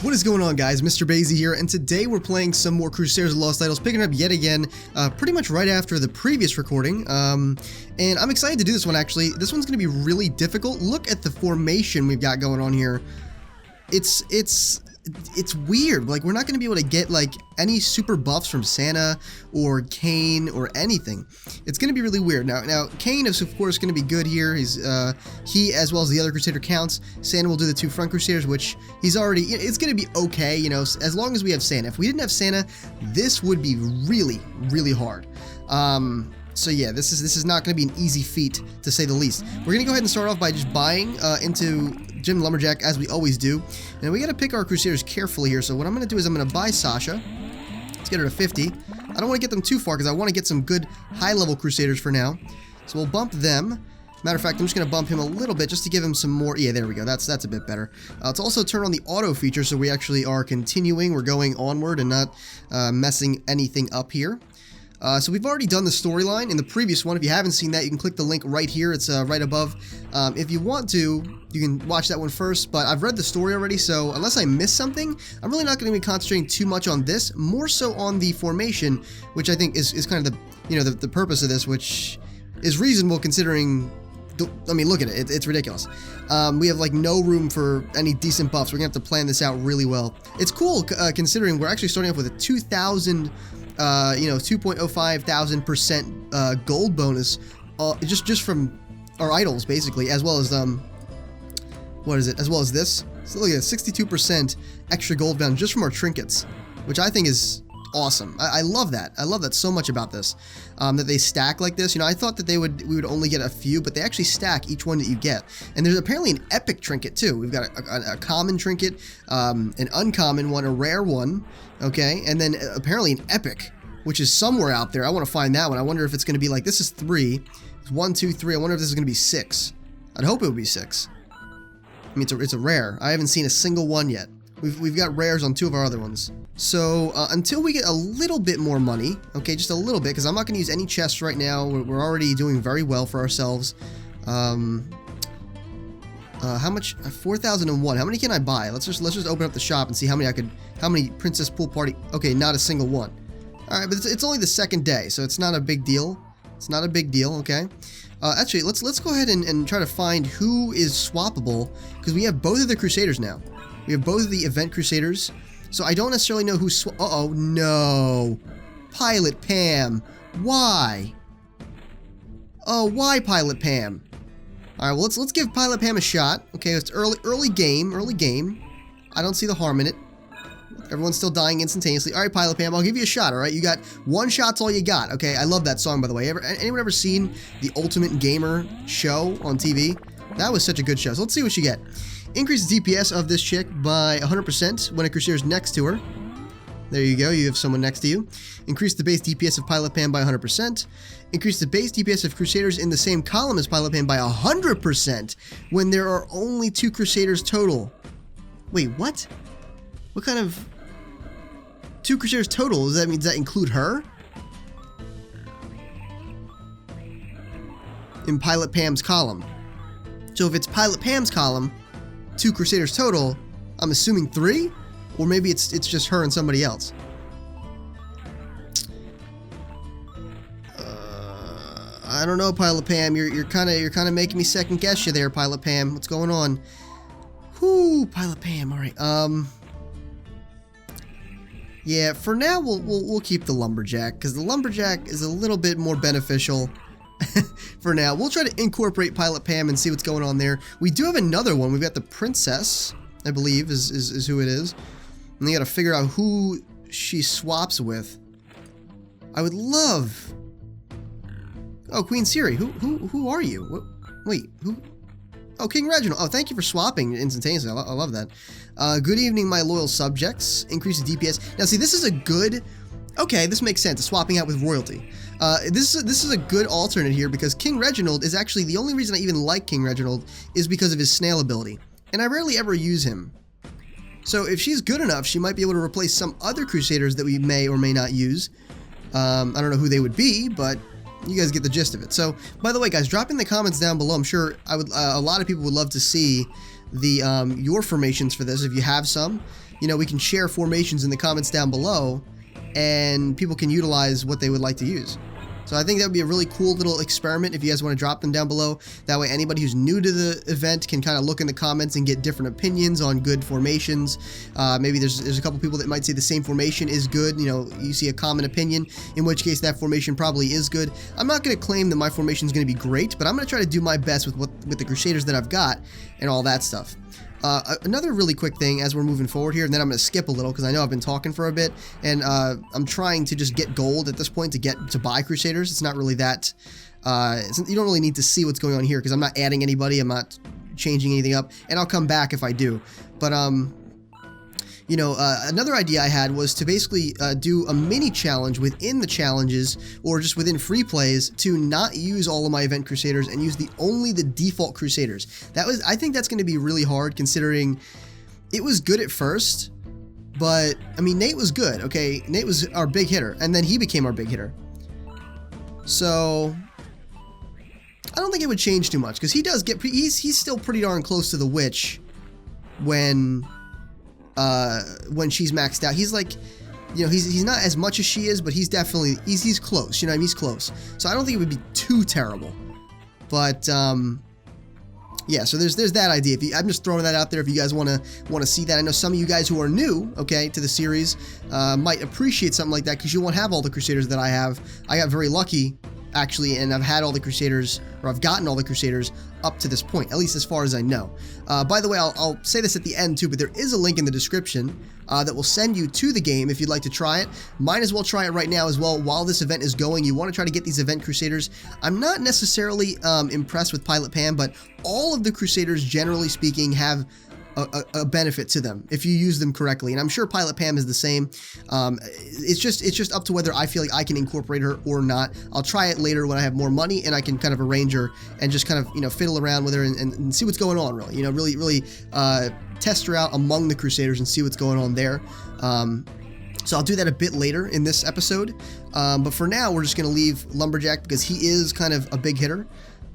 What is going on, guys? MrBayeasy here, and today we're playing some more Crusaders of Lost Titles, picking up yet again, pretty much right after the previous recording, and I'm excited to do this one, actually. This one's going to be really difficult. Look at the formation we've got going on here. It's weird. Like, we're not going to be able to get, like, any super buffs from Santa or Kane or anything. It's going to be really weird. Now, Kane is, of course, going to be good here. He, as well as the other Crusader counts. Santa will do the two front Crusaders, which he's already... It's going to be okay, you know, as long as we have Santa. If we didn't have Santa, this would be really, really hard. So yeah, this is not going to be an easy feat, to say the least. We're going to go ahead and start off by just buying into Jim Lumberjack, as we always do. And we got to pick our Crusaders carefully here. So what I'm going to do is I'm going to buy Sasha. Let's get her to 50. I don't want to get them too far because I want to get some good high-level Crusaders for now. So we'll bump them. Matter of fact, I'm just going to bump him a little bit just to give him some more... Yeah, there we go. That's a bit better. Let's also turn on the auto feature so we actually are continuing. We're going onward and not messing anything up here. So we've already done the storyline in the previous one. If you haven't seen that, you can click the link right here. It's right above. If you want to, you can watch that one first, but I've read the story already, so unless I miss something, I'm really not going to be concentrating too much on this, more so on the formation, which I think is kind of the purpose of this, which is reasonable considering... I mean, look at it. It's ridiculous. We have, like, no room for any decent buffs. We're going to have to plan this out really well. It's cool considering we're actually starting off with a 2,000... 2.05 thousand% gold bonus, just from our idols, basically, as well as what is it? As well as this. So look at 62% extra gold bound just from our trinkets, which I think is awesome. I love that. I love that so much about this. That they stack like this. You know, I thought that we would only get a few, but they actually stack each one that you get. And there's apparently an epic trinket too. We've got a common trinket, an uncommon one, a rare one, okay, and then apparently an epic, which is somewhere out there. I want to find that one. I wonder if it's going to be like, this is 3. It's 1, 2, 3. I wonder if this is going to be 6. I'd hope it would be 6. I mean, it's a rare. I haven't seen a single one yet. We've got rares on 2 of our other ones. So, until we get a little bit more money, okay, just a little bit, because I'm not going to use any chests right now. We're already doing very well for ourselves. How much? 4,001. How many can I buy? Let's just open up the shop and see how many Princess Pool Party. Okay, not a single one. All right, but it's only the second day, so it's not a big deal. It's not a big deal, okay? Actually, let's go ahead and try to find who is swappable, because we have both of the Crusaders now. We have both of the event Crusaders, so I don't necessarily know who's uh-oh, no. Pilot Pam. Why? Oh, why Pilot Pam? All right, well, let's give Pilot Pam a shot. Okay, it's early game. I don't see the harm in it. Everyone's still dying instantaneously. All right, Pilot Pam, I'll give you a shot, all right? You got one shot's all you got, okay? I love that song, by the way. Anyone ever seen the Ultimate Gamer show on TV? That was such a good show. So let's see what you get. Increase the DPS of this chick by 100% when a Crusader's next to her. There you go. You have someone next to you. Increase the base DPS of Pilot Pam by 100%. Increase the base DPS of Crusaders in the same column as Pilot Pam by 100% when there are only 2 Crusaders total. Wait, what? What kind of... 2 Crusaders total? Does that include her? In Pilot Pam's column. So if it's Pilot Pam's column, 2 Crusaders total, I'm assuming 3? Or maybe it's just her and somebody else. I don't know, Pilot Pam. You're kind of making me second guess you there, Pilot Pam. What's going on? Whoo, Pilot Pam. All right. Yeah, for now we'll keep the Lumberjack, because the Lumberjack is a little bit more beneficial. For now, we'll try to incorporate Pilot Pam and see what's going on there. We do have another one. We've got the Princess, I believe, is who it is. And you got to figure out who she swaps with. I would love... Oh, Queen Siri. Who are you? Wait, who... Oh, King Reginald. Oh, thank you for swapping instantaneously. I love that. Good evening, my loyal subjects. Increase the DPS. Now, see, this is a good... Okay, this makes sense. Swapping out with royalty. This is a good alternate here because King Reginald is actually the only reason I even like King Reginald is because of his snail ability. And I rarely ever use him. So if she's good enough, she might be able to replace some other Crusaders that we may or may not use. I don't know who they would be, but you guys get the gist of it. So, by the way, guys, drop in the comments down below. I'm sure a lot of people would love to see the your formations for this if you have some. you know, we can share formations in the comments down below, and people can utilize what they would like to use. So I think that would be a really cool little experiment if you guys want to drop them down below. That way anybody who's new to the event can kind of look in the comments and get different opinions on good formations. Maybe there's a couple people that might say the same formation is good. You know, you see a common opinion, in which case that formation probably is good. I'm not going to claim that my formation is going to be great, but I'm going to try to do my best with the Crusaders that I've got and all that stuff. Another really quick thing as we're moving forward here, and then I'm going to skip a little because I know I've been talking for a bit, and I'm trying to just get gold at this point to buy Crusaders. It's not really that, you don't really need to see what's going on here because I'm not adding anybody, I'm not changing anything up, and I'll come back if I do. But you know, another idea I had was to basically do a mini challenge within the challenges, or just within free plays, to not use all of my event Crusaders and use only the default Crusaders. I think that's going to be really hard, considering it was good at first, but I mean, Nate was good. Okay, Nate was our big hitter, and then he became our big hitter. So I don't think it would change too much because he does get he's still pretty darn close to the witch when she's maxed out. He's like, you know, he's not as much as she is, but he's definitely, he's close, you know what I mean? He's close. So I don't think it would be too terrible. But, yeah, so there's that idea. I'm just throwing that out there if you guys want to see that. I know some of you guys who are new, okay, to the series, might appreciate something like that because you won't have all the Crusaders that I have. I got very lucky, actually, and I've had all the Crusaders, or I've gotten all the Crusaders up to this point, at least as far as I know. By the way, I'll say this at the end too, but there is a link in the description that will send you to the game if you'd like to try it. Might as well try it right now as well while this event is going. You want to try to get these event Crusaders. I'm not necessarily impressed with Pilot Pam, but all of the Crusaders, generally speaking, have a benefit to them if you use them correctly, and I'm sure Pilot Pam is the same. It's just up to whether I feel like I can incorporate her or not. I'll try it later when I have more money and I can kind of arrange her and just kind of, you know, fiddle around with her and see what's going on, really. You know, really test her out among the Crusaders and see what's going on there. So I'll do that a bit later in this episode, but for now we're just going to leave Lumberjack because he is kind of a big hitter.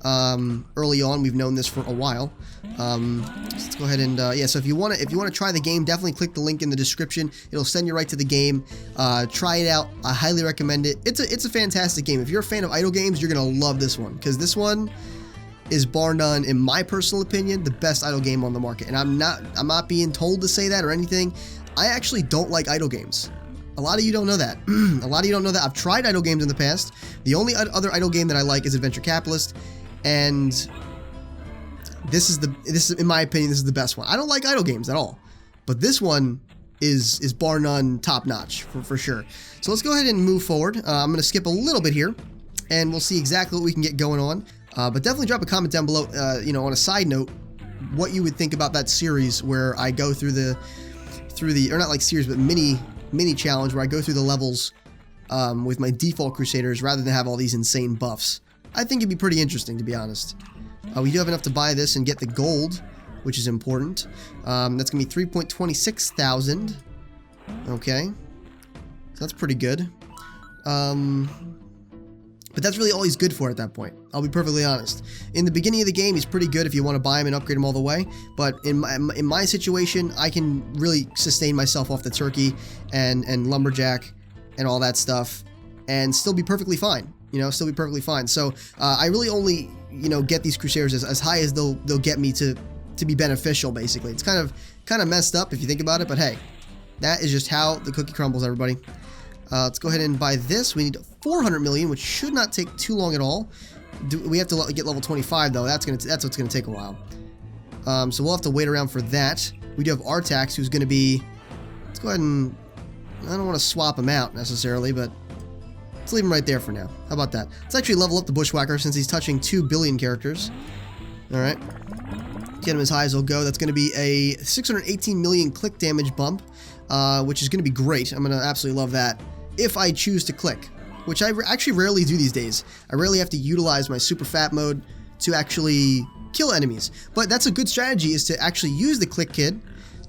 Early on, we've known this for a while. Let's go ahead and yeah. So if you want to try the game, definitely click the link in the description. It'll send you right to the game. Try it out. I highly recommend it. It's a fantastic game. If you're a fan of idle games, you're gonna love this one because this one is bar none, in my personal opinion, the best idle game on the market. And I'm not being told to say that or anything. I actually don't like idle games. A lot of you don't know that. A lot of you don't know that. I've tried idle games in the past. The only other idle game that I like is Adventure Capitalist. And this is in my opinion, this is the best one. I don't like idle games at all, but this one is bar none top notch for sure. So let's go ahead and move forward. I'm going to skip a little bit here, and we'll see exactly what we can get going on. But definitely drop a comment down below. You know, on a side note, what you would think about that series where I go through the or not like series, but mini challenge where I go through the levels with my default Crusaders rather than have all these insane buffs. I think it'd be pretty interesting, to be honest. We do have enough to buy this and get the gold, which is important. That's going to be 3.26 thousand. Okay. So that's pretty good. But that's really all he's good for at that point. I'll be perfectly honest. In the beginning of the game, he's pretty good if you want to buy him and upgrade him all the way. But in my situation, I can really sustain myself off the turkey and lumberjack and all that stuff and still be perfectly fine. You know, still be perfectly fine. So I really only, you know, get these Crusaders as high as they'll get me to be beneficial, basically. It's kind of messed up if you think about it, but hey, that is just how the cookie crumbles, everybody. Let's go ahead and buy this. We need 400 million, which should not take too long at all. We have to get level 25 though. That's what's gonna take a while. So we'll have to wait around for that. We do have Artax, who's gonna be. Let's go ahead and. I don't want to swap him out necessarily, but let's leave him right there for now. How about that? Let's actually level up the Bushwhacker since he's touching 2 billion characters. All right. Get him as high as he'll go. That's going to be a 618 million click damage bump, which is going to be great. I'm going to absolutely love that if I choose to click, which I actually rarely do these days. I rarely have to utilize my super fat mode to actually kill enemies. But that's a good strategy, is to actually use the click kid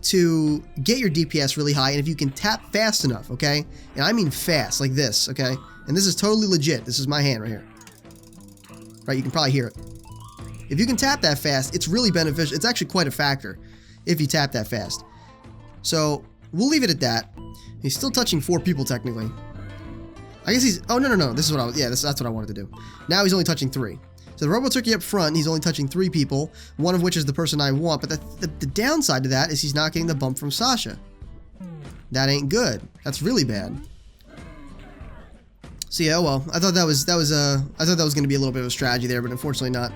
to get your DPS really high, and if you can tap fast enough, okay? And I mean fast, like this, okay? And this is totally legit. This is my hand right here. Right, you can probably hear it. If you can tap that fast, it's really beneficial. It's actually quite a factor if you tap that fast. So We'll leave it at that. He's still touching 4 people, technically. I guess he's... Oh, no. This is what I was... Yeah, that's what I wanted to do. Now he's only touching 3. So the Robo-Turkey up front, he's only touching 3 people, one of which is the person I want. But the downside to that is he's not getting the bump from Sasha. That ain't good. That's really bad. So yeah, well, I thought that was going to be a little bit of a strategy there, but unfortunately not.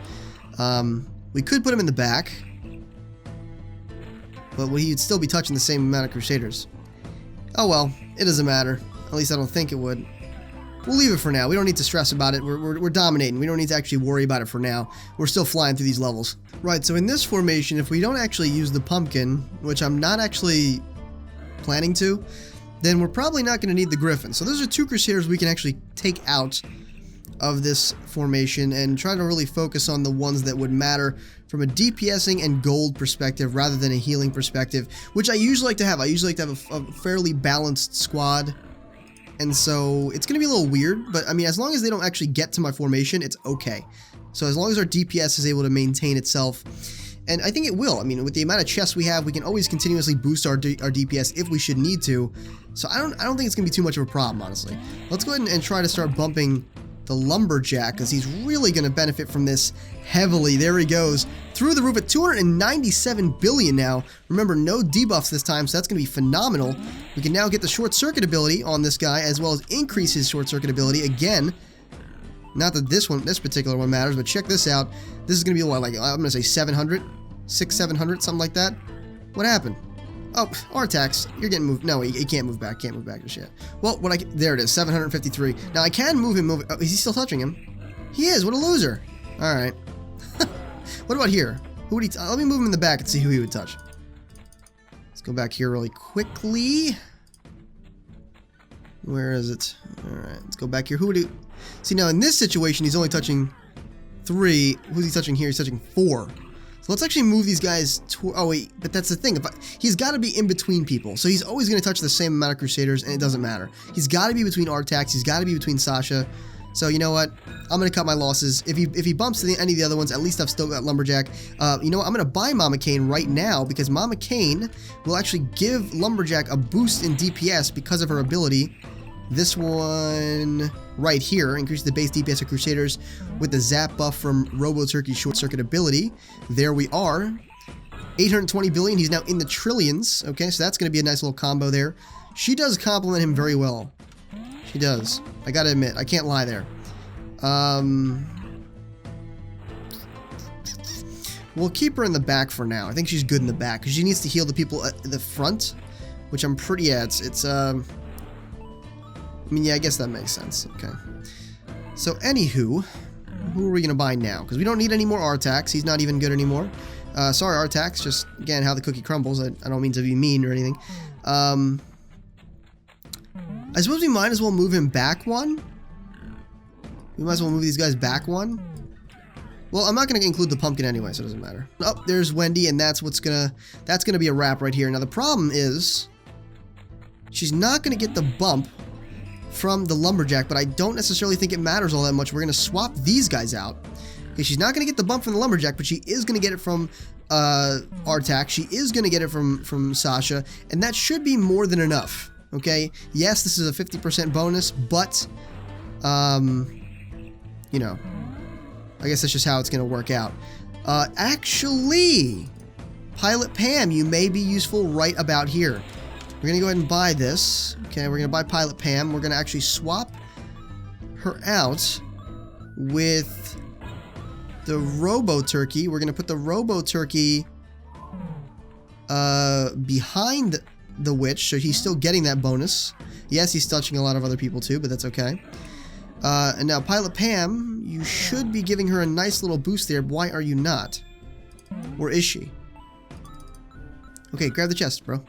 We could put him in the back, but he'd still be touching the same amount of Crusaders. Oh well, it doesn't matter. At least I don't think it would. We'll leave it for now. We don't need to stress about it. We're dominating. We don't need to actually worry about it for now. We're still flying through these levels. Right, so in this formation, if we don't actually use the pumpkin, which I'm not actually planning to, then we're probably not going to need the Griffin. So those are 2 Crusaders we can actually take out of this formation and try to really focus on the ones that would matter from a DPSing and gold perspective rather than a healing perspective, which I usually like to have. I usually like to have a fairly balanced squad. And so it's going to be a little weird, but I mean, as long as they don't actually get to my formation, it's okay. So as long as our DPS is able to maintain itself, and I think it will. I mean, with the amount of chests we have, we can always continuously boost our DPS if we should need to. So I don't think it's going to be too much of a problem, honestly. Let's go ahead and try to start bumping the Lumberjack, because he's really going to benefit from this heavily. There he goes. Through the roof at 297 billion now. Remember, no debuffs this time, so that's going to be phenomenal. We can now get the short circuit ability on this guy, as well as increase his short circuit ability again. Not that this particular one matters, but check this out. This is going to be, what, like, I'm going to say 700? 700, something like that. What happened? Oh, Artax, you're getting moved. No, he can't move back. Can't move back to shit. Well, there it is, 753. Now, I can move him. Oh, is he still touching him? He is. What a loser. All right. What about here? Who would he... let me move him in the back and see who he would touch. Let's go back here really quickly. Where is it? All right, let's go back here. Who would he... See, now, in this situation, he's only touching 3. Who's he touching here? He's touching 4. So let's actually move these guys to... Oh, wait, but that's the thing. He's got to be in between people. So he's always going to touch the same amount of Crusaders, and it doesn't matter. He's got to be between Artax. He's got to be between Sasha. So, you know what? I'm going to cut my losses. If he bumps to any of the other ones, at least I've still got Lumberjack. You know what? I'm going to buy Mama Kane right now, because Mama Kane will actually give Lumberjack a boost in DPS because of her ability. This one right here increases the base DPS of Crusaders with the zap buff from Robo-Turkey's short circuit ability. There we are. 820 billion. He's now in the trillions. Okay, so that's going to be a nice little combo there. She does complement him very well. She does. I got to admit. I can't lie there. We'll keep her in the back for now. I think she's good in the back because she needs to heal the people at the front, which I'm pretty... Yeah, it's I mean, yeah, I guess that makes sense. Okay. So, anywho, who are we going to buy now? Because we don't need any more Artax. He's not even good anymore. Sorry, Artax. Just, again, how the cookie crumbles. I don't mean to be mean or anything. I suppose we might as well move him back one. We might as well move these guys back one. Well, I'm not going to include the pumpkin anyway, so it doesn't matter. Oh, there's Wendy, and that's gonna be a wrap right here. Now, the problem is she's not going to get the bump from the Lumberjack, but I don't necessarily think it matters all that much. We're going to swap these guys out. Okay, she's not going to get the bump from the Lumberjack, but she is going to get it from Artax. She is going to get it from Sasha, and that should be more than enough. Okay, yes, this is a 50% bonus, but you know, I guess that's just how it's going to work out. Actually, Pilot Pam, you may be useful right about here. We're going to go ahead and buy this. Okay, we're going to buy Pilot Pam. We're going to actually swap her out with the Robo-Turkey. We're going to put the Robo-Turkey behind the Witch, so he's still getting that bonus. Yes, he's touching a lot of other people too, but that's okay. And now Pilot Pam, you should be giving her a nice little boost there. Why are you not? Or is she? Okay, grab the chest, bro.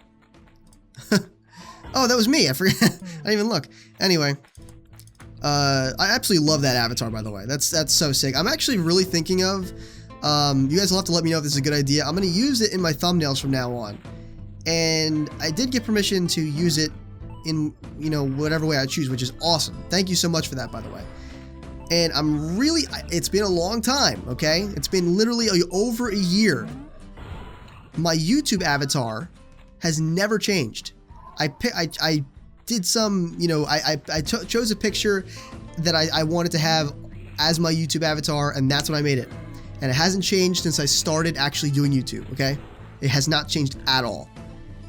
Oh, that was me. I forgot. I didn't even look. Anyway, I absolutely love that avatar, by the way. That's so sick. I'm actually really thinking of, you guys will have to let me know if this is a good idea. I'm going to use it in my thumbnails from now on. And I did get permission to use it in, you know, whatever way I choose, which is awesome. Thank you so much for that, by the way. And I'm really, it's been a long time, okay? It's been literally over a year. My YouTube avatar has never changed. I did some, you know, I chose a picture that I wanted to have as my YouTube avatar, and that's when I made it. And it hasn't changed since I started actually doing YouTube, okay? It has not changed at all.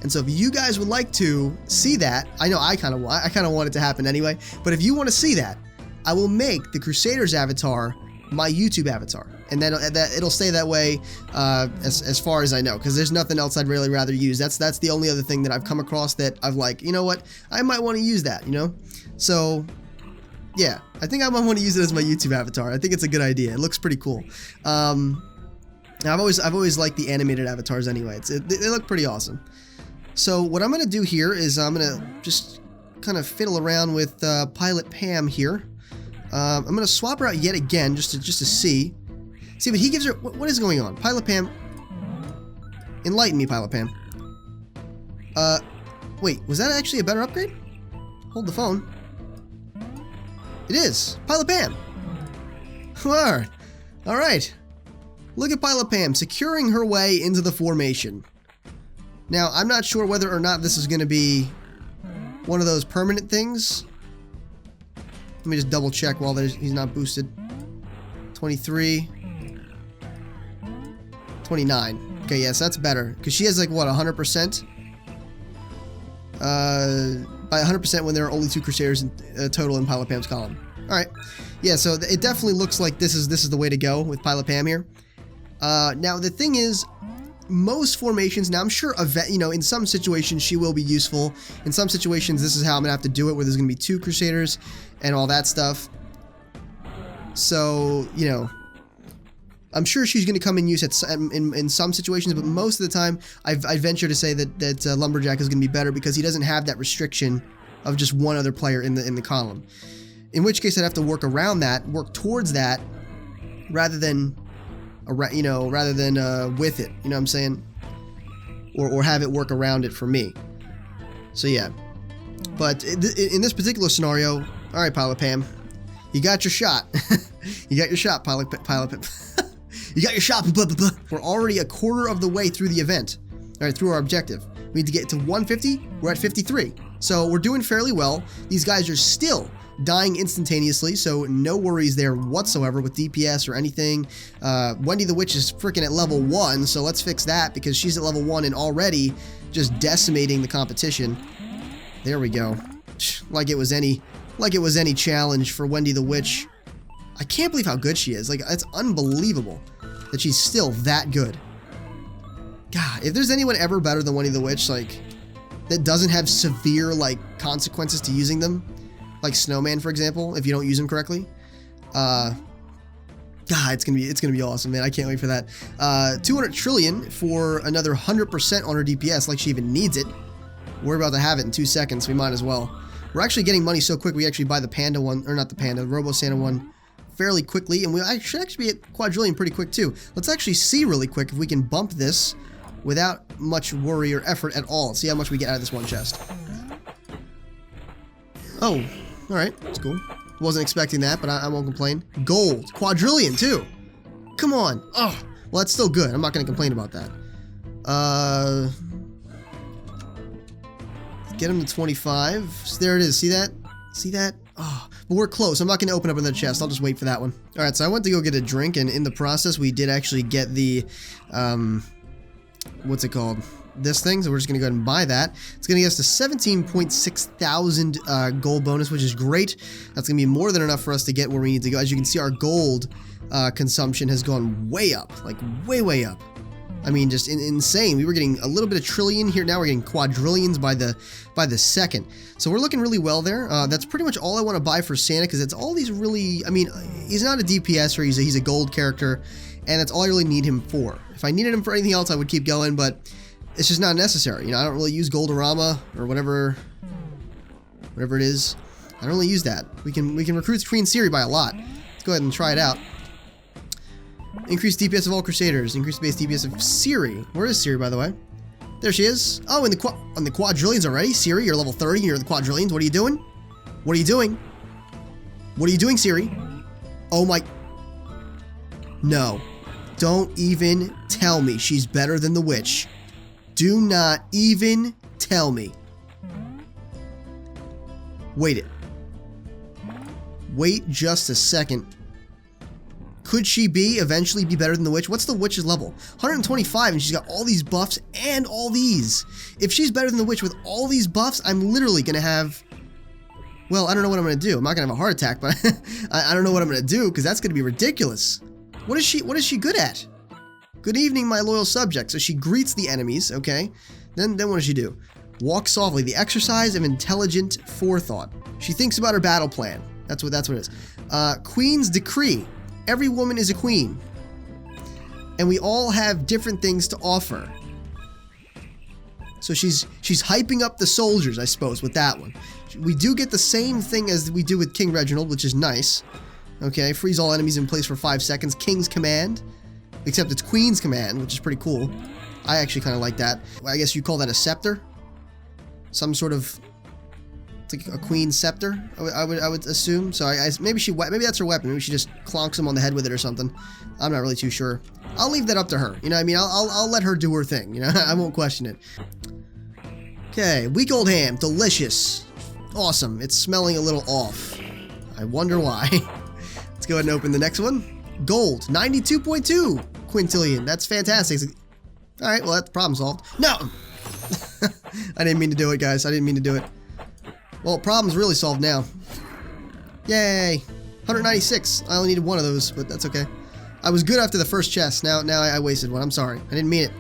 And so if you guys would like to see that, I know I kind of want it to happen anyway, but if you want to see that, I will make the Crusaders avatar my YouTube avatar, and then it'll stay that way as far as I know, because there's nothing else I'd really rather use. That's the only other thing that I've come across that I've like, you know what, I might want to use that, you know? So yeah, I think I might want to use it as my YouTube avatar. I think it's a good idea. It looks pretty cool. I've always liked the animated avatars anyway. They look pretty awesome. So what I'm gonna do here is I'm gonna just kind of fiddle around with Pilot Pam here. I'm gonna swap her out yet again just to see. See, but he gives her what is going on? Pilot Pam, enlighten me, Pilot Pam. Wait, was that actually a better upgrade? Hold the phone. It is Pilot Pam. All right. Look at Pilot Pam securing her way into the formation. Now, I'm not sure whether or not this is going to be one of those permanent things. Let me just double check while he's not boosted. 23. 29. Okay, yes, that's better. Because she has like, what, 100%? By 100% when there are only 2 Crusaders in, total in Pilot Pam's column. Alright. Yeah, so it definitely looks like this is the way to go with Pilot Pam here. Now, the thing is, most formations, now I'm sure, you know, in some situations she will be useful. In some situations, this is how I'm going to have to do it, where there's going to be 2 Crusaders and all that stuff. So, you know, I'm sure she's going to come in use in some situations, but most of the time, I venture to say that Lumberjack is going to be better because he doesn't have that restriction of just one other player in the column. In which case, I'd have to work around that, work towards that, rather than with it. You know what I'm saying? Or have it work around it for me. So yeah. But in this particular scenario, all right, Pilot Pam, you got your shot. You got your shot, Pilot Pam. You got your shot. We're already a quarter of the way through the event. All right, through our objective. We need to get to 150. We're at 53. So we're doing fairly well. These guys are still dying instantaneously, so no worries there whatsoever with DPS or anything. Wendy the Witch is freaking at level 1, so let's fix that because she's at level 1 and already just decimating the competition. There we go. Like it was any challenge for Wendy the Witch. I can't believe how good she is. Like, it's unbelievable that she's still that good. God, if there's anyone ever better than Wendy the Witch, like, that doesn't have severe, like, consequences to using them, like Snowman, for example, if you don't use him correctly. God, it's gonna be awesome, man. I can't wait for that. 200 trillion for another 100% on her DPS, like she even needs it. We're about to have it in 2 seconds. We might as well. We're actually getting money so quick. We actually buy the Panda one, or not the Panda, the Robo Santa one, fairly quickly, and we should actually be at quadrillion pretty quick too. Let's actually see really quick if we can bump this without much worry or effort at all. See how much we get out of this one chest. Oh. Alright, that's cool. Wasn't expecting that, but I won't complain. Gold. Quadrillion, too. Come on. Oh, well, that's still good. I'm not going to complain about that. Get him to 25. So there it is. See that? See that? Oh, but we're close. I'm not going to open up another chest. I'll just wait for that one. Alright, so I went to go get a drink, and in the process, we did actually get the, what's it called? This thing, so we're just going to go ahead and buy that. It's going to get us to 17.6 thousand gold bonus, which is great. That's going to be more than enough for us to get where we need to go. As you can see, our gold consumption has gone way up, like way up. I mean, just insane. We were getting a little bit of trillion here. Now we're getting quadrillions by the second. So we're looking really well there. That's pretty much all I want to buy for Santa, because it's all these really, I mean, he's not a DPS, or he's a gold character, and that's all I really need him for. If I needed him for anything else, I would keep going, but it's just not necessary. You know, I don't really use Goldorama or whatever it is. I don't really use that. We can recruit Queen Siri by a lot. Let's go ahead and try it out. Increase DPS of all Crusaders. Increase base DPS of Siri. Where is Siri, by the way? There she is. Oh, on the quadrillions already. Siri, you're level 30. You're the quadrillions. What are you doing? What are you doing? What are you doing, Siri? Oh my. No. Don't even tell me she's better than the witch. Do not even tell me. Wait it. Wait just a second. Could she eventually be better than the witch? What's the witch's level? 125, and she's got all these buffs and all these. If she's better than the witch with all these buffs, I'm literally going to have... Well, I don't know what I'm going to do. I'm not going to have a heart attack, but I don't know what I'm going to do, because that's going to be ridiculous. What is she good at? Good evening, my loyal subject. So she greets the enemies, okay? Then what does she do? Walk softly. The exercise of intelligent forethought. She thinks about her battle plan. That's what it is. Queen's decree. Every woman is a queen. And we all have different things to offer. So she's hyping up the soldiers, I suppose, with that one. We do get the same thing as we do with King Reginald, which is nice. Okay, freeze all enemies in place for 5 seconds. King's command. Except it's Queen's command, which is pretty cool. I actually kind of like that. I guess you call that a scepter? Some sort of... It's like a queen's scepter, I would assume. So maybe that's her weapon. Maybe she just clonks him on the head with it or something. I'm not really too sure. I'll leave that up to her. You know what I mean? I'll let her do her thing. You know, I won't question it. Okay, week old ham, delicious, awesome. It's smelling a little off. I wonder why. Let's go ahead and open the next one. Gold, 92.2 quintillion. That's fantastic. All right, well that's problem solved. No, I didn't mean to do it, guys. I didn't mean to do it. Well, problem's really solved now. Yay! 196. I only needed one of those, but that's okay. I was good after the first chest. Now I wasted one. I'm sorry. I didn't mean it.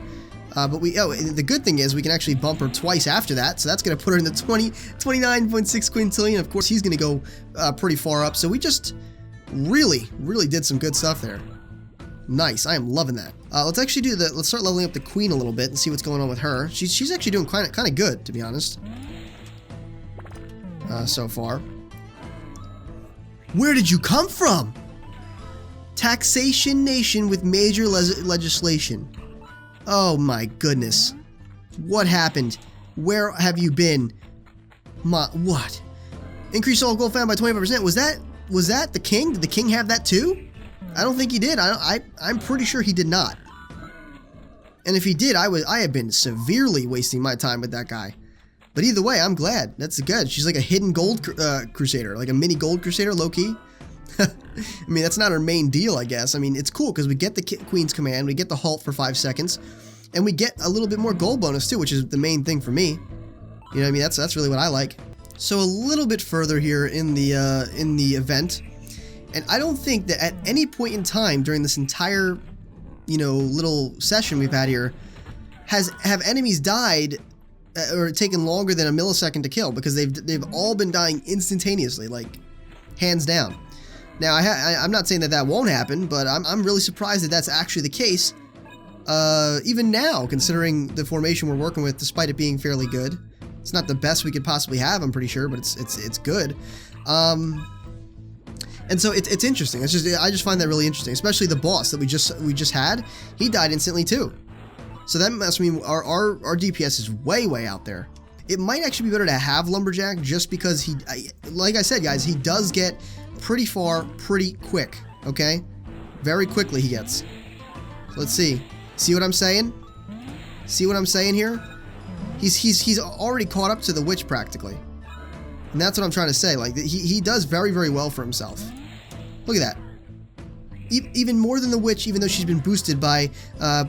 But the good thing is we can actually bump her twice after that, so that's going to put her in the 29.6 quintillion. Of course, he's going to go pretty far up. So we just really did some good stuff there. Nice. I am loving that. Let's actually let's start leveling up the queen a little bit and see what's going on with her. She's actually doing kind of good, to be honest. So far. Where did you come from? Taxation nation with major legislation. Oh my goodness. What happened? Where have you been? What? Increased all gold found by 25%. Was that the king? Did the king have that too? I don't think he did. I'm pretty sure he did not. And if he did, I have been severely wasting my time with that guy. But either way, I'm glad. That's good. She's like a hidden gold crusader, like a mini gold crusader, low-key. I mean, that's not her main deal, I guess. I mean, it's cool because we get the Queen's command, we get the halt for 5 seconds, and we get a little bit more gold bonus too, which is the main thing for me. You know what I mean? That's really what I like. So a little bit further here in the event, and I don't think that at any point in time during this entire, little session we've had here, have enemies died or taken longer than a millisecond to kill, because they've all been dying instantaneously, like hands down. Now I'm not saying that won't happen, but I'm really surprised that that's actually the case. Even now, considering the formation we're working with, despite it being fairly good, it's not the best we could possibly have, I'm pretty sure, but it's good. And so it's interesting. I just find that really interesting, especially the boss that we just had. He died instantly too. So that must mean our DPS is way out there. It might actually be better to have Lumberjack just because like I said, guys, he does get pretty far pretty quick, okay? Very quickly he gets. So let's see. See what I'm saying? See what I'm saying here? He's already caught up to the witch practically. And that's what I'm trying to say. Like, he does very well for himself. Look at that. Even more than the witch, even though she's been boosted by,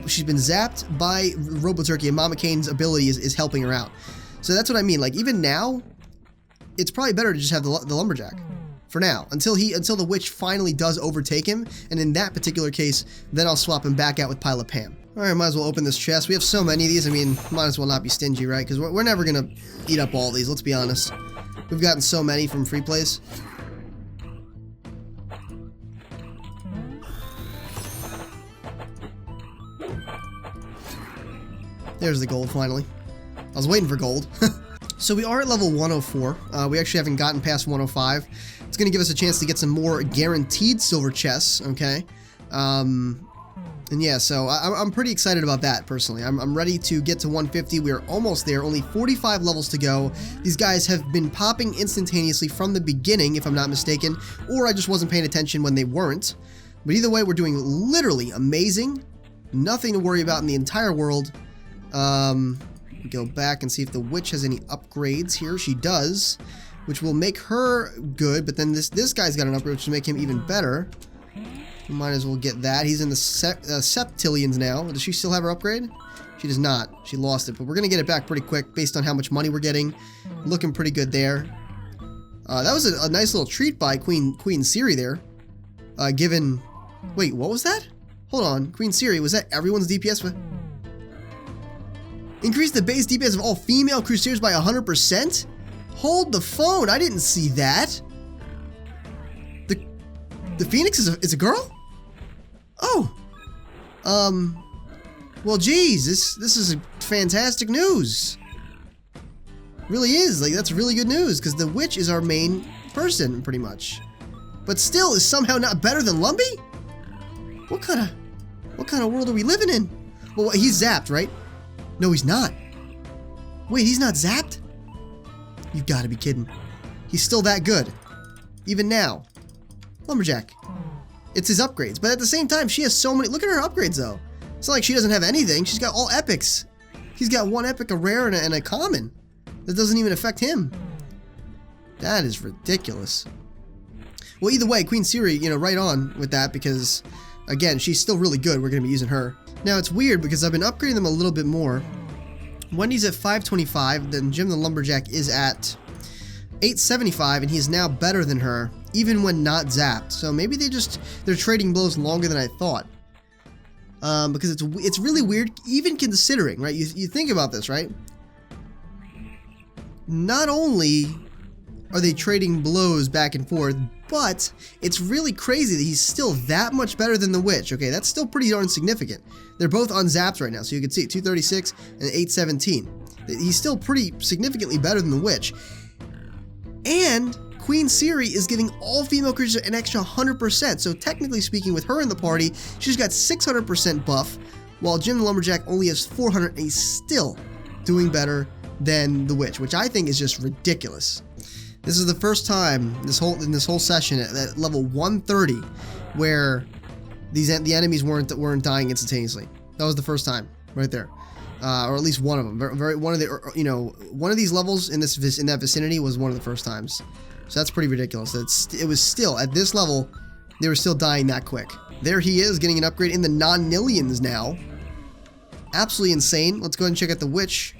she's been zapped by Robo Turkey, and Mama Kane's ability is helping her out. So that's what I mean. Like, even now, it's probably better to just have the Lumberjack for now, until the witch finally does overtake him, and in that particular case, then I'll swap him back out with Pilot Pam. All right, might as well open this chest. We have so many of these. I mean, might as well not be stingy, right? Because we're never gonna eat up all these. Let's be honest. We've gotten so many from free plays. There's the gold, finally. I was waiting for gold. So we are at level 104. We actually haven't gotten past 105. It's going to give us a chance to get some more guaranteed silver chests, okay? And yeah, so I'm pretty excited about that, personally. I'm ready to get to 150. We are almost there. Only 45 levels to go. These guys have been popping instantaneously from the beginning, if I'm not mistaken, or I just wasn't paying attention when they weren't. But either way, we're doing literally amazing. Nothing to worry about in the entire world. We go back and see if the witch has any upgrades here. She does. which will make her good, but then this guy's got an upgrade, which will make him even better. We might as well get that. He's in the septillions now. Does she still have her upgrade? She does not. She lost it, but we're going to get it back pretty quick based on how much money we're getting. Looking pretty good there. That was a nice little treat by Queen Siri there. Given... Wait, what was that? Hold on. Queen Siri, was that everyone's DPS? Increase the base DPS of all female Crusaders by 100%? Hold the phone. I didn't see that. The Phoenix is a girl? Oh. Well, geez, this is fantastic news. Really is. Like, that's really good news, because the witch is our main person, pretty much. But still is somehow not better than Lumbee? What kind of world are we living in? Well, he's zapped, right? No, he's not. Wait, he's not zapped? You've got to be kidding. He's still that good. Even now. Lumberjack. It's his upgrades. But at the same time, she has so many... Look at her upgrades, though. It's not like she doesn't have anything. She's got all epics. He's got one epic, a rare, and a common. That doesn't even affect him. That is ridiculous. Well, either way, Queen Siri, you know, right on with that because, again, she's still really good. We're going to be using her. Now, it's weird because I've been upgrading them a little bit more. Wendy's at 525, then Jim the Lumberjack is at 875, and he's now better than her, even when not zapped. So maybe they're trading blows longer than I thought. Because it's really weird, even considering, right? You think about this, right? Not only are they trading blows back and forth, but it's really crazy that he's still that much better than the witch. Okay, that's still pretty darn significant. They're both on zaps right now, so you can see 236 and 817. He's still pretty significantly better than the witch. And Queen Siri is giving all female creatures an extra 100%. So technically speaking, with her in the party, she's got 600% buff, while Jim the Lumberjack only has 400, and he's still doing better than the witch, which I think is just ridiculous. This is the first time in this whole session at level 130 where the enemies weren't dying instantaneously. That was the first time right there, or at least one of them. One of these levels in that vicinity was one of the first times. So that's pretty ridiculous. It was still at this level, they were still dying that quick. There he is, getting an upgrade in the non-nillions now. Absolutely insane. Let's go ahead and check out the witch.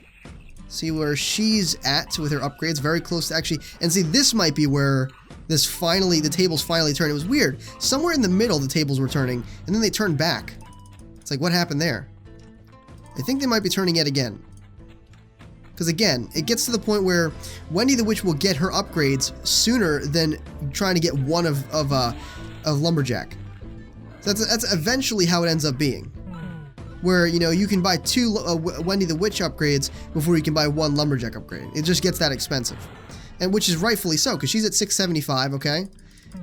See where she's at with her upgrades. Very close to actually, and see, this might be where the tables finally turned. It was weird. Somewhere in the middle, the tables were turning, and then they turned back. It's like, what happened there? I think they might be turning yet again. Because again, it gets to the point where Wendy the Witch will get her upgrades sooner than trying to get one of Lumberjack. So that's eventually how it ends up being. Where, you know, you can buy 2 Wendy the Witch upgrades before you can buy 1 Lumberjack upgrade. It just gets that expensive. And which is rightfully so, because she's at 675, okay?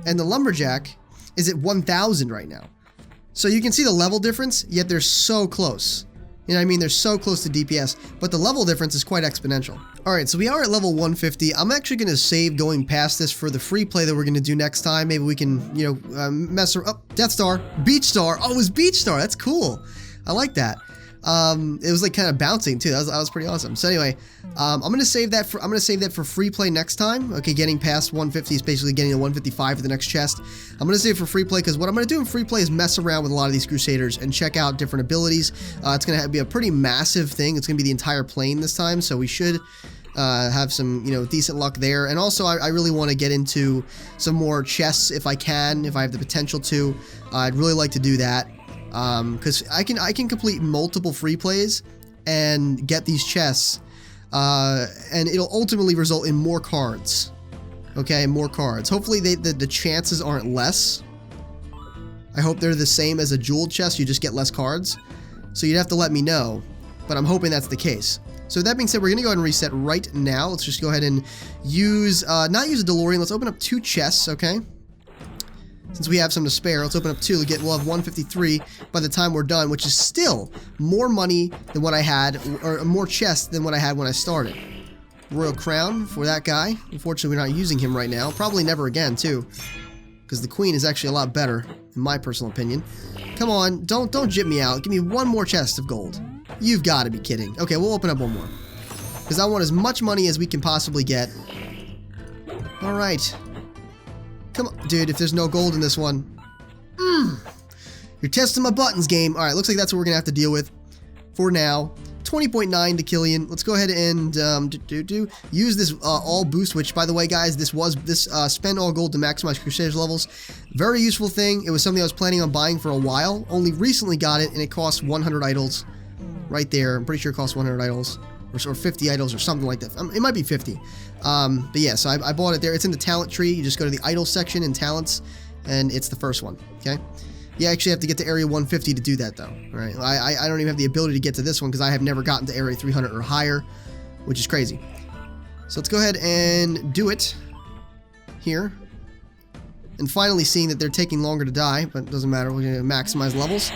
And the Lumberjack is at 1,000 right now. So you can see the level difference, yet they're so close. You know what I mean? They're so close to DPS, but the level difference is quite exponential. Alright, so we are at level 150. I'm actually going to save going past this for the free play that we're going to do next time. Maybe we can, you know, mess around. Oh, Death Star. Beach Star. Oh, it was Beach Star. That's cool. I like that. It was like kind of bouncing too. That was pretty awesome. So anyway, I'm gonna save that for free play next time. Okay, getting past 150 is basically getting to 155 for the next chest. I'm gonna save it for free play because what I'm gonna do in free play is mess around with a lot of these Crusaders and check out different abilities. It's gonna be a pretty massive thing. It's gonna be the entire plane this time, so we should have some, you know, decent luck there. And also, I really want to get into some more chests if I can, if I have the potential to. I'd really like to do that. Because I can complete multiple free plays and get these chests, and it'll ultimately result in more cards. Okay, more cards. Hopefully the chances aren't less. I hope they're the same as a jeweled chest, you just get less cards. So you'd have to let me know, but I'm hoping that's the case. So with that being said, we're going to go ahead and reset right now. Let's just go ahead and use, not use a DeLorean, let's open up 2 chests, okay? Since we have some to spare, let's open up 2. We'll have 153 by the time we're done, which is still more money than what I had, or more chests than what I had when I started. Royal Crown for that guy. Unfortunately, we're not using him right now. Probably never again, too. Because the Queen is actually a lot better, in my personal opinion. Come on, don't jip me out. Give me 1 more chest of gold. You've got to be kidding. Okay, we'll open up 1 more. Because I want as much money as we can possibly get. All right. Come on, dude, if there's no gold in this one. You're testing my buttons, game. All right, looks like that's what we're going to have to deal with for now. 20.9 to Killian. Let's go ahead and use this all boost, which, by the way, guys, this spend all gold to maximize Crusaders levels. Very useful thing. It was something I was planning on buying for a while. Only recently got it, and it costs 100 idols right there. I'm pretty sure it costs 100 idols. Or 50 idols or something like that. It might be 50. But yeah, so I bought it there. It's in the talent tree. You just go to the idol section in talents, and it's the first one, okay? You actually have to get to area 150 to do that, though. All right, I don't even have the ability to get to this one because I have never gotten to area 300 or higher, which is crazy. So let's go ahead and do it here. And finally seeing that they're taking longer to die, but it doesn't matter. We're going to maximize levels.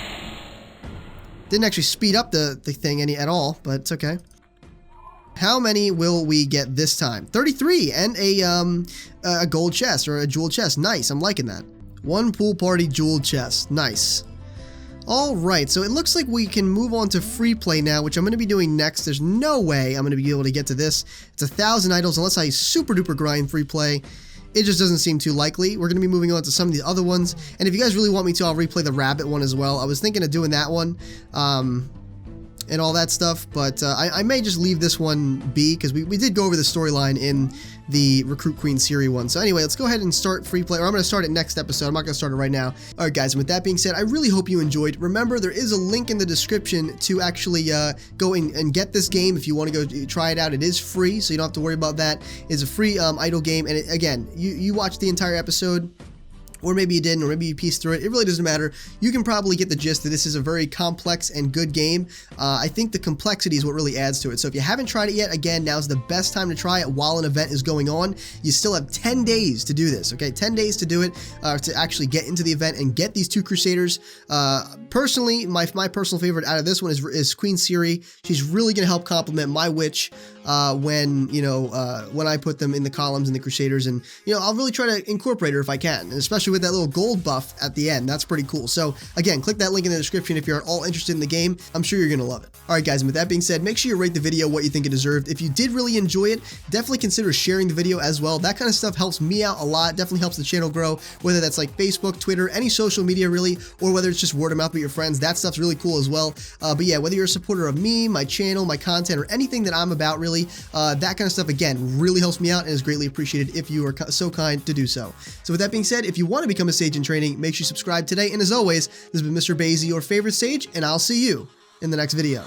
Didn't actually speed up the thing at all, but it's okay. How many will we get this time? 33 and a gold chest or a jewel chest. Nice, I'm liking that. One pool party jewel chest. Nice. All right, so it looks like we can move on to free play now, which I'm going to be doing next. There's no way I'm going to be able to get to this. It's 1,000 idols unless I super duper grind free play. It just doesn't seem too likely. We're going to be moving on to some of the other ones. And if you guys really want me to, I'll replay the rabbit one as well. I was thinking of doing that one. And all that stuff, but I may just leave this one be because we did go over the storyline in the Recruit Queen Series one. So anyway, let's go ahead and start free play, or I'm going to start it next episode. I'm not going to start it right now. All right, guys, and with that being said, I really hope you enjoyed. Remember, there is a link in the description to actually go and get this game if you want to go try it out. It is free, so you don't have to worry about that. It's a free idle game, and again, you watch the entire episode, or maybe you didn't, or maybe you pieced through it. It really doesn't matter. You can probably get the gist that this is a very complex and good game. I think the complexity is what really adds to it. So if you haven't tried it yet, again, now's the best time to try it while an event is going on. You still have 10 days to do this, okay? 10 days to do it, to actually get into the event and get these 2 Crusaders. Personally, my personal favorite out of this one is Queen Siri. She's really going to help complement my witch when I put them in the columns in the Crusaders, and I'll really try to incorporate her if I can, and especially with that little gold buff at the end. That's pretty cool. So again, click that link in the description if you're at all interested in the game. I'm sure you're gonna love it. All right, guys, and with that being said, make sure you rate the video what you think it deserved. If you did really enjoy it, definitely consider sharing the video as well. That kind of stuff helps me out a lot. Definitely helps the channel grow, whether that's like Facebook, Twitter, any social media really, or whether it's just word of mouth with your friends. That stuff's really cool as well. But yeah, whether you're a supporter of me, my channel, my content, or anything that I'm about really, that kind of stuff, again, really helps me out and is greatly appreciated if you are so kind to do so. So with that being said, if you want to become a Sage in Training, make sure you subscribe today. And as always, this has been MrBayeasy, your favorite Sage, and I'll see you in the next video.